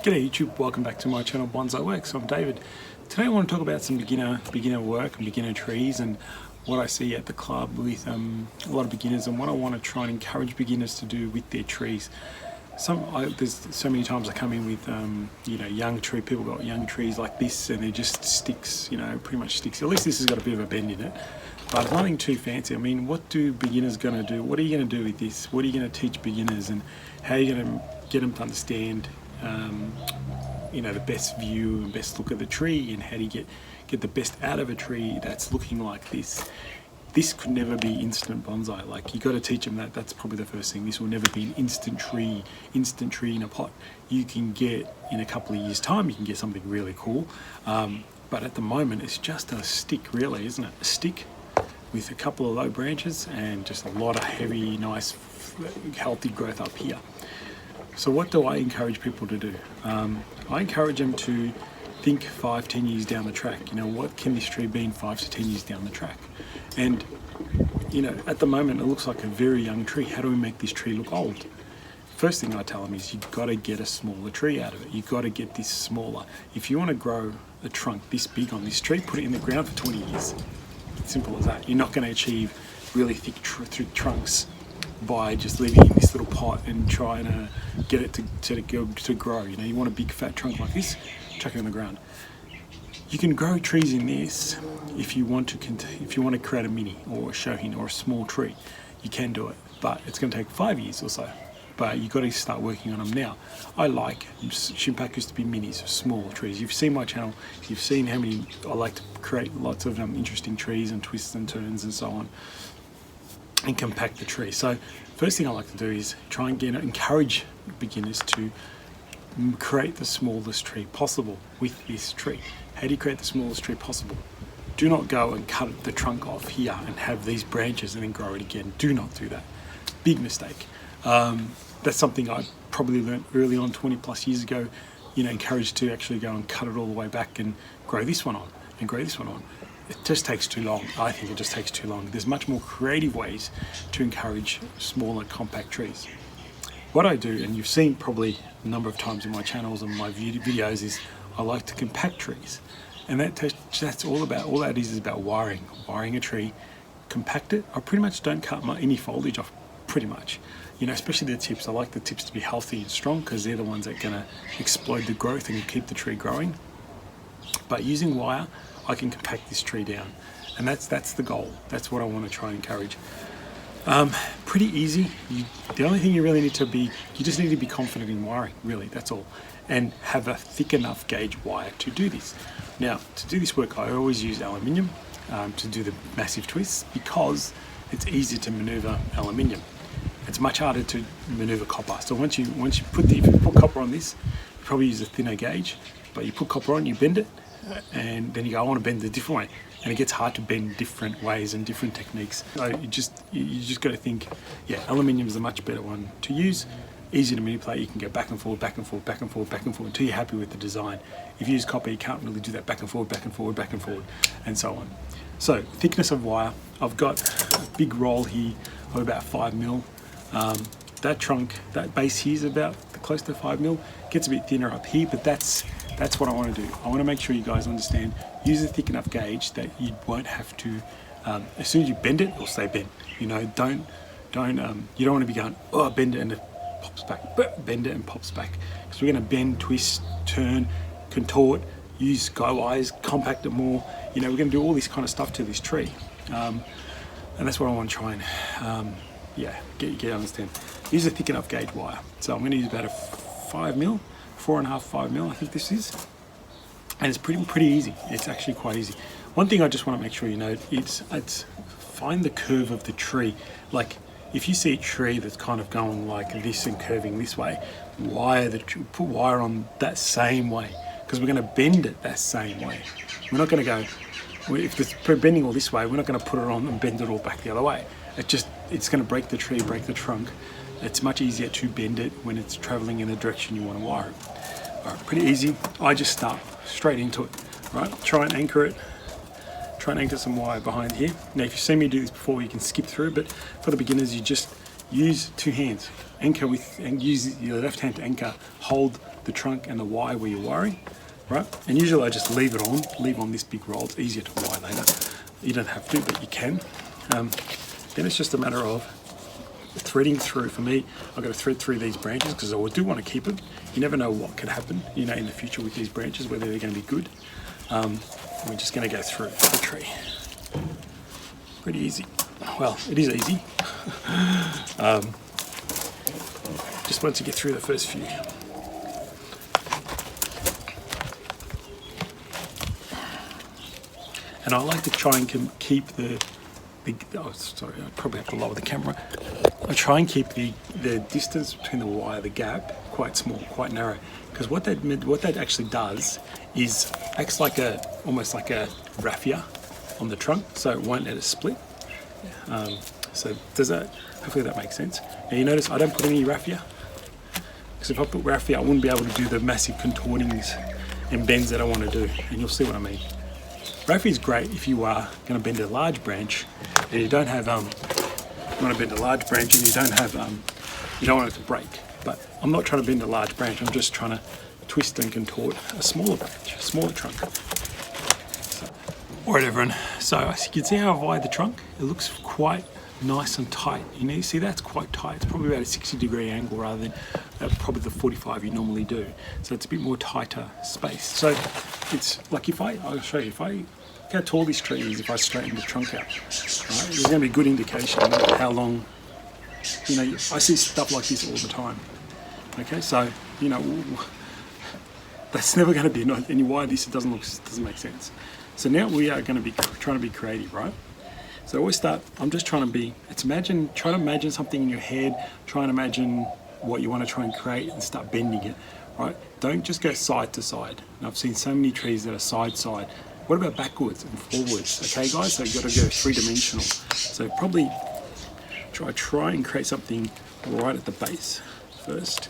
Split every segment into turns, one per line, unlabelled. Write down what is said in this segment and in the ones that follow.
G'day YouTube, welcome back to my channel Bonsai Works. I'm David. Today I want to talk about some beginner work and beginner trees and what I see at the club with a lot of beginners and what I want to try and encourage beginners to do with their trees. There's so many times I come in with young tree, people got young trees like this and they're just sticks, pretty much sticks. At least this has got a bit of a bend in it, but nothing too fancy. I mean, what do beginners going to do? What are you going to do with this? What are you going to teach beginners and how are you going to get them to understand the best view and best look at the tree, and how do you get the best out of a tree that's looking like this. This could never be instant bonsai. Like, you got to teach them that's probably the first thing. This will never be an instant tree in a pot. You can get, in a couple of years time, you can get something really cool, but at the moment it's just a stick, really, isn't it? A stick with a couple of low branches and just a lot of heavy, nice, healthy growth up here. So what do I encourage people to do? I encourage them to think 5-10 years down the track. What can this tree be in 5 to 10 years down the track? And at the moment it looks like a very young tree. How do we make this tree look old? First thing I tell them is you've got to get a smaller tree out of it. You've got to get this smaller. If you want to grow a trunk this big on this tree, put it in the ground for 20 years. Simple as that. You're not going to achieve really thick trunks by just leaving it in this little pot and trying to get it to grow. You want a big fat trunk like this, chuck it in the ground. You can grow trees in this if you want to create a mini or a shohin or a small tree. You can do it, but it's going to take 5 years or so. But you've got to start working on them now. I like Shimpakus to be minis, small trees. You've seen my channel, you've seen how many I like to create lots of interesting trees and twists and turns and so on, and compact the tree. So first thing I like to do is try and encourage beginners to create the smallest tree possible with this tree. How do you create the smallest tree possible? Do not go and cut the trunk off here and have these branches and then grow it again. Do not do that. Big mistake. That's something I probably learned early on, 20 plus years ago, encouraged to actually go and cut it all the way back and grow this one on and grow this one on. It just takes too long. I think it just takes too long. There's much more creative ways to encourage smaller, compact trees. What I do, and you've seen probably a number of times in my channels and my videos, is I like to compact trees. And that's all about, all that is about wiring a tree, compact it. I pretty much don't cut any foliage off, pretty much. Especially the tips. I like the tips to be healthy and strong because they're the ones that are going to explode the growth and keep the tree growing. But using wire, I can compact this tree down, and that's the goal. That's what I want to try and encourage. Pretty easy. The only thing you really need to be, you just need to be confident in wiring, really, that's all, and have a thick enough gauge wire to do this. Now, to do this work, I always use aluminium to do the massive twists because it's easy to maneuver aluminium. It's much harder to maneuver copper. So once you put copper on this, you probably use a thinner gauge, but you put copper on, you bend it, and then you go, I want to bend it a different way, and it gets hard to bend different ways and different techniques. So you just got to think, aluminium is a much better one to use. Easy to manipulate. You can go back and forward, back and forward, back and forward, back and forward until you're happy with the design. If you use copper, you can't really do that back and forward, back and forward, back and forward, and so on. So thickness of wire. I've got a big roll here of about 5 mil. That trunk, that base here is about close to 5 mil. Gets a bit thinner up here, but that's what I want to do. I want to make sure you guys understand, use a thick enough gauge that you won't have to, as soon as you bend it, it'll stay bent. You don't want to be going, oh, bend it and it pops back, bend it and pops back. Because we're going to bend, twist, turn, contort, use guy wires, compact it more. We're going to do all this kind of stuff to this tree. And that's what I want to try and, get understand. Use a thick enough gauge wire. So I'm going to use about a 5 mil, 4.5, 5 mil, I think this is. And it's pretty easy. It's actually quite easy. One thing I just want to make sure you know, it's find the curve of the tree. Like, if you see a tree that's kind of going like this and curving this way, put wire on that same way, because we're going to bend it that same way. We're not going to go, if it's bending all this way, we're not going to put it on and bend it all back the other way. It's going to break the tree, break the trunk. It's much easier to bend it when it's traveling in the direction you want to wire it. All right, pretty easy. I just start straight into it, right? Try and anchor some wire behind here. Now, if you've seen me do this before, you can skip through, but for the beginners, you just use 2 hands. Anchor and use your left hand to anchor, hold the trunk and the wire where you're wiring, right? And usually I just leave on this big roll. It's easier to wire later. You don't have to, but you can. Then it's just a matter of threading through. For me, I've got to thread through these branches because I do want to keep them. You never know what could happen, you know, in the future with these branches, whether they're going to be good. We're just going to go through the tree. Pretty easy. Well, it is easy. Just once you get through the first few. And I like to try and keep oh, sorry, I probably have to lower the camera. I try and keep the distance between the wire, the gap, quite small, quite narrow. Because what that actually does is acts like almost like a raffia on the trunk, so it won't let it split. So hopefully that makes sense. Now you notice I don't put any raffia, because if I put raffia, I wouldn't be able to do the massive contortings and bends that I want to do, and you'll see what I mean. Raffia is great if you are going to bend a large branch and you don't have you want to bend a large branch and you don't want it to break. But I'm not trying to bend a large branch. I'm just trying to twist and contort a smaller branch, a smaller trunk. So, all right, everyone. So as you can see how I've wired the trunk, it looks quite nice and tight. You see that's quite tight. It's probably about a 60-degree angle rather than probably the 45 you normally do. So it's a bit more tighter space. So it's like I'll show you, if I look how tall this tree is, if I straighten the trunk out, right, there's going to be a good indication of how long, you know, I see stuff like this all the time. Okay, so, you know, that's never going to be, and you wire this, it doesn't make sense. So now we are going to be trying to be creative, right? So I always start, I'm just trying to imagine something in your head, try and imagine what you want to try and create and start bending it, right? Don't just go side to side. And I've seen so many trees that are side. What about backwards and forwards? Okay, guys, so you've got to go three-dimensional. So probably try and create something right at the base first.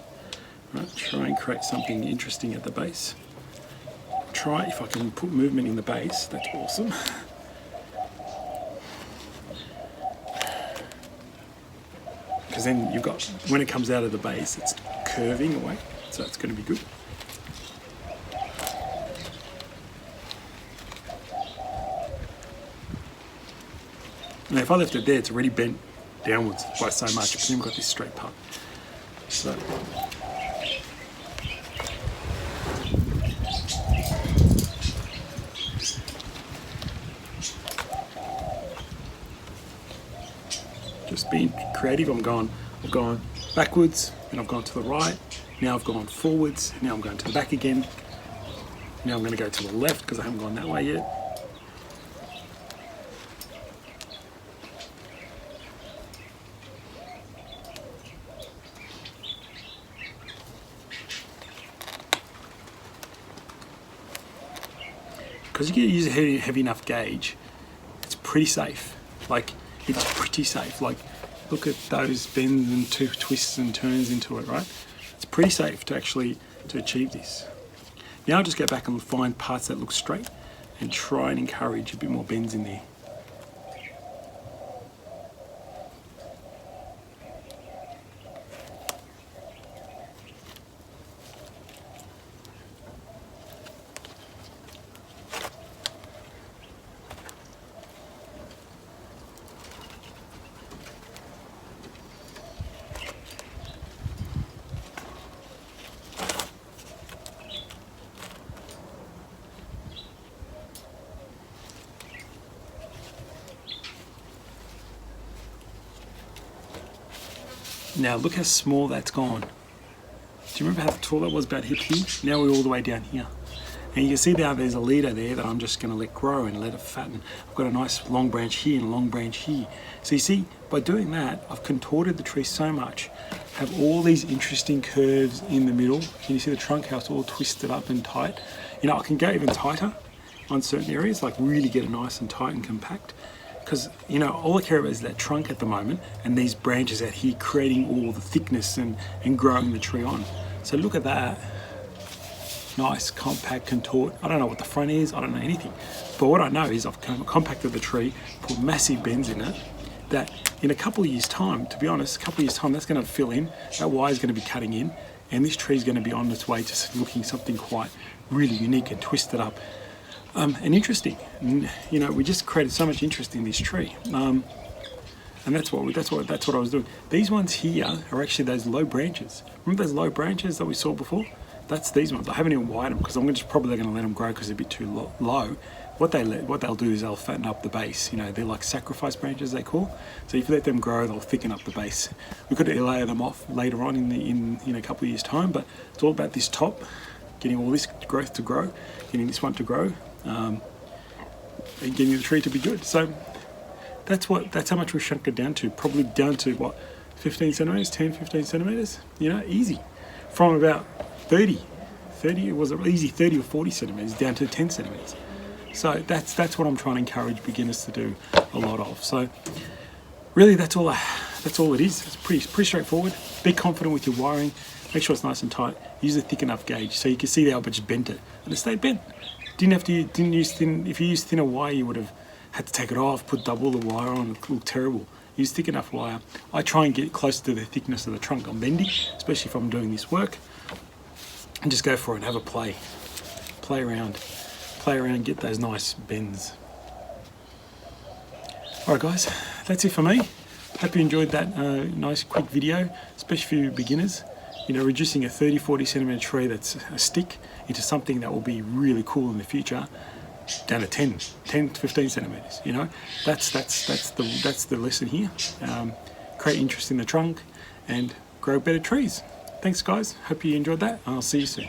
Right, try and create something interesting at the base. Try, if I can put movement in the base, that's awesome. Because then you've got, when it comes out of the base, it's curving away, so it's going to be good. Now if I left it there, it's already bent downwards by so much, but then we've got this straight part. So just being creative. I've gone backwards, and I've gone to the right. Now I've gone forwards. Now I'm going to the back again. Now I'm going to go to the left because I haven't gone that way yet. Because you can use a heavy enough gauge, it's pretty safe. Like, it's pretty safe. Like, look at those bends and twists and turns into it, right? It's pretty safe to achieve this. Now I'll just go back and find parts that look straight and try and encourage a bit more bends in there. Now look how small that's gone. Do you remember how tall that was about hip here? Now we're all the way down here. And you can see now there's a leader there that I'm just going to let grow and let it fatten. I've got a nice long branch here and a long branch here. So you see, by doing that, I've contorted the tree so much. Have all these interesting curves in the middle. Can you see the trunk, how it's all twisted up and tight? You know, I can go even tighter on certain areas, like really get it nice and tight and compact. Because, you know, all I care about is that trunk at the moment and these branches out here creating all the thickness and growing the tree on. So look at that. Nice, compact, contort. I don't know what the front is, I don't know anything. But what I know is I've compacted the tree, put massive bends in it, that in a couple of years' time, to be honest, that's going to fill in, that wire is going to be cutting in, and this tree is going to be on its way to looking something quite really unique and twisted up and interesting. And, you know, we just created so much interest in this tree. And that's what I was doing. These ones here are actually those low branches. Remember those low branches that we saw before? That's these ones. I haven't even widened them because I'm probably going to let them grow because they're a bit too low. What they'll do is they'll fatten up the base. You know, they're like sacrifice branches, they call. So if you let them grow, they'll thicken up the base. We could layer them off later on in a couple of years' time, but it's all about this top, getting all this growth to grow, getting this one to grow, and getting the tree to be good. So that's how much we shrunk it down to. Probably down to what, 15 centimeters, 10, 15 centimeters. You know, easy. From about 30, it was easy 30 or 40 centimeters down to 10 centimeters. So that's what I'm trying to encourage beginners to do a lot of. So really, that's all it is. It's pretty straightforward. Be confident with your wiring. Make sure it's nice and tight. Use a thick enough gauge so you can see how I just bent it, and it stayed bent. Didn't use thin. If you used thinner wire, you would have had to take it off, put double the wire on. It looked terrible. Use thick enough wire. I try and get close to the thickness of the trunk I'm bending, especially if I'm doing this work, and just go for it and have a play around, get those nice bends. All right, guys, that's it for me. Hope you enjoyed that nice quick video, especially for beginners. You know, reducing a 30-40 centimeter tree that's a stick into something that will be really cool in the future, down to 10 to 15 centimeters. You know, that's the lesson here. Create interest in the trunk and grow better trees. Thanks, guys. Hope you enjoyed that, and I'll see you soon.